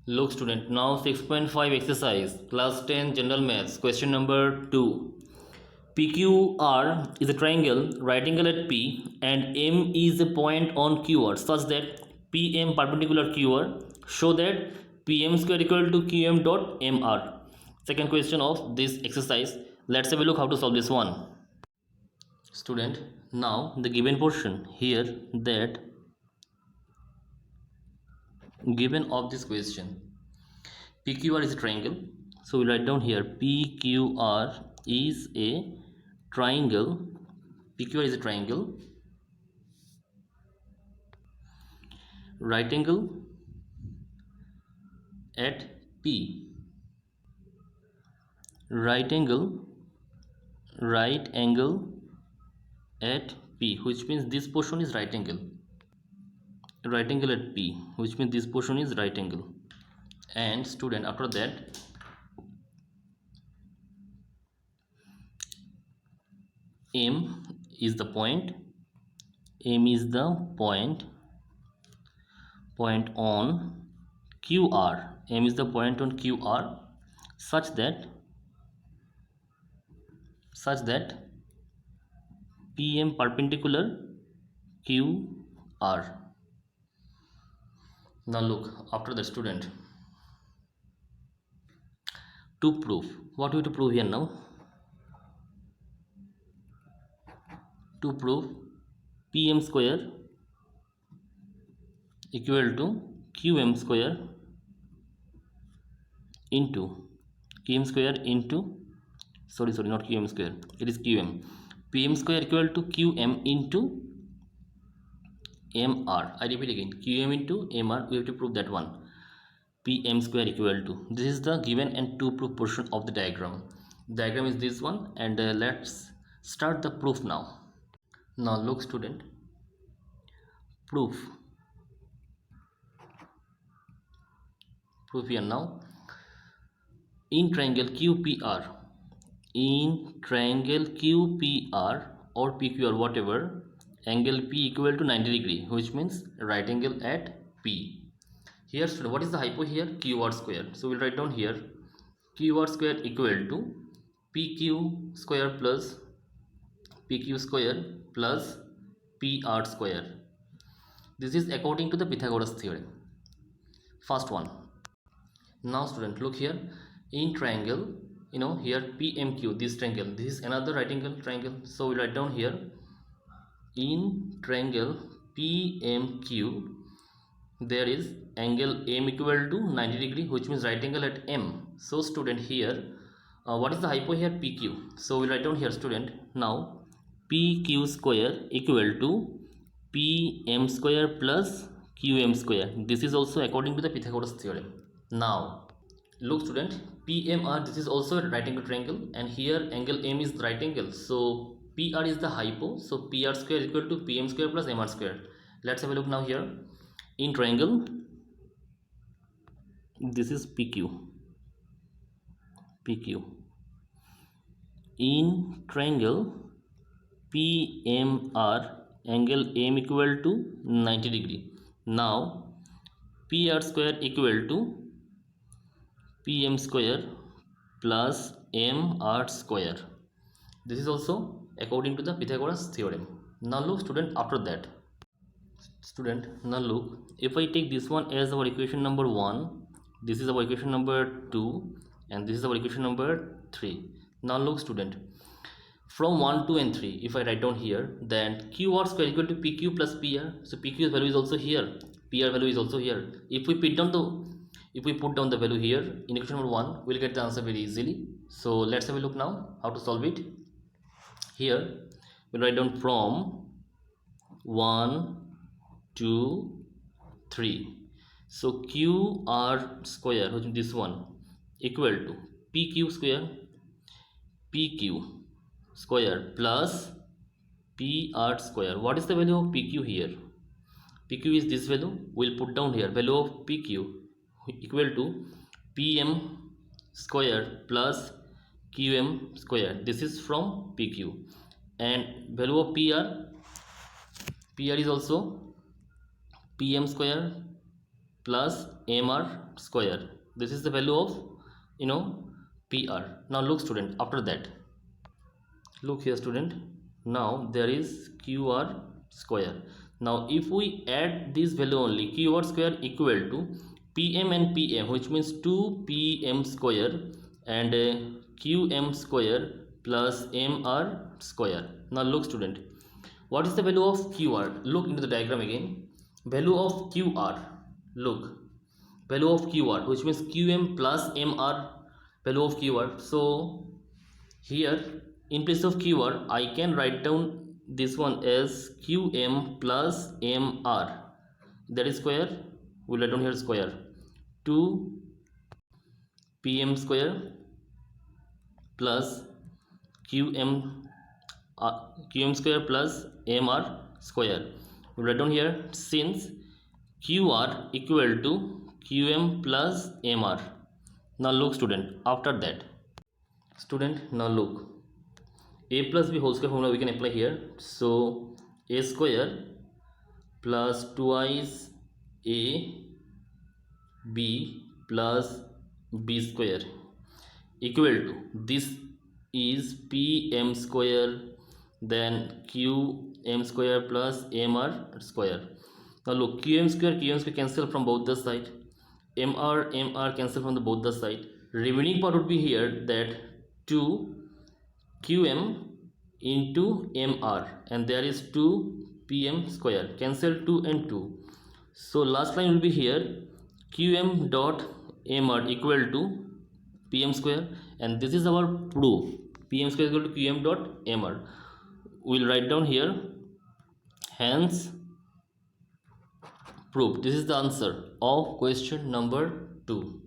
Look student, now 6.5 exercise, class 10 general maths, question number 2. PQR is a triangle, right angle at P and M is a point on QR such that PM perpendicular QR, show that PM square equal to QM dot MR. Second question of this exercise. Let's have a look how to solve this one. Student, now the given portion here, that given of this question, PQR is a triangle, so we'll write down here PQR is a triangle. PQR is a triangle, right angle at P, right angle at P, which means this portion is right angle at P, which means this portion is right angle. And student, after that, M is the point, on QR. M is the point on QR such that PM perpendicular QR. Now look, after the student, to prove, what we have to prove here now? To prove PM square equal to QM square into sorry, not QM square, it is QM. PM square equal to QM into MR. I repeat again, QM into MR. We have to prove that one. PM square equal to, this is the given and to prove portion of the diagram. Diagram is this one, and let's start the proof now. Now look student, proof here now. In triangle QPR, or PQR, whatever, angle P equal to 90 degree, which means right angle at P. Here student, what is the hypo here? QR square. So we'll write down here QR square equal to PQ square plus PR square. This is according to the Pythagoras theorem. First one. Now student, look here, in triangle, here PMQ, this triangle, this is another right angle triangle, so we write down here, in triangle PMQ there is angle M equal to 90 degree, which means right angle at M. So student, here what is the hypo here? PQ. So we write down here student, now PQ square equal to PM square plus QM square. This is also according to the Pythagoras theorem. Now look student, PMR, this is also a right angle triangle, and here angle M is right angle, so PR is the hypo, so PR square equal to PM square plus MR square. Let's have a look now here. In triangle, this is PQ. In triangle PMR, angle M equal to 90 degree. Now PR square equal to PM square plus MR square. This is also according to the Pythagoras theorem. Now look student, after that, student, now look, if I take this one as our equation number 1, this is our equation number 2, and this is our equation number 3. Now look student, from 1, 2 and 3, if I write down here, then QR square equal to PQ plus PR. So PQ's value is also here, PR value is also here. If we put down the value here in equation number 1, we'll get the answer very easily. So let's have a look now how to solve it. Here we'll write down from 1, 2, 3. So QR square, which is this one, equal to PQ square plus PR square. What is the value of PQ here? PQ is this value. We'll put down here value of PQ equal to PM square plus QM square. This is from PQ. And value of PR is also PM square plus mr square. This is the value of PR. Now look student, after that look here student, now there is QR square. Now if we add this value only, QR square equal to PM and PM, which means 2PM square and QM square plus MR square. Now look student, what is the value of QR? Look into the diagram again. Value of QR, look, value of QR, which means QM plus MR, value of QR. So here in place of QR I can write down this one as QM plus MR, that is square, we'll write down here square, 2 PM square plus QM square plus MR square. We'll write down here, since QR equal to QM plus MR. Now look student, after that student, now look, a plus b whole square formula we can apply here. So a square plus twice a b plus b square equal to, this is PM square, then QM square plus MR square. Now look, QM square cancel from both the side, MR cancel from both the side. Remaining part would be here, that 2 QM into MR, and there is 2 PM square, cancel 2 and 2. So last line will be here, QM dot MR equal to PM square, and this is our proof, PM square equal to QM dot MR. We'll write down here, hence proof. This is the answer of question number 2.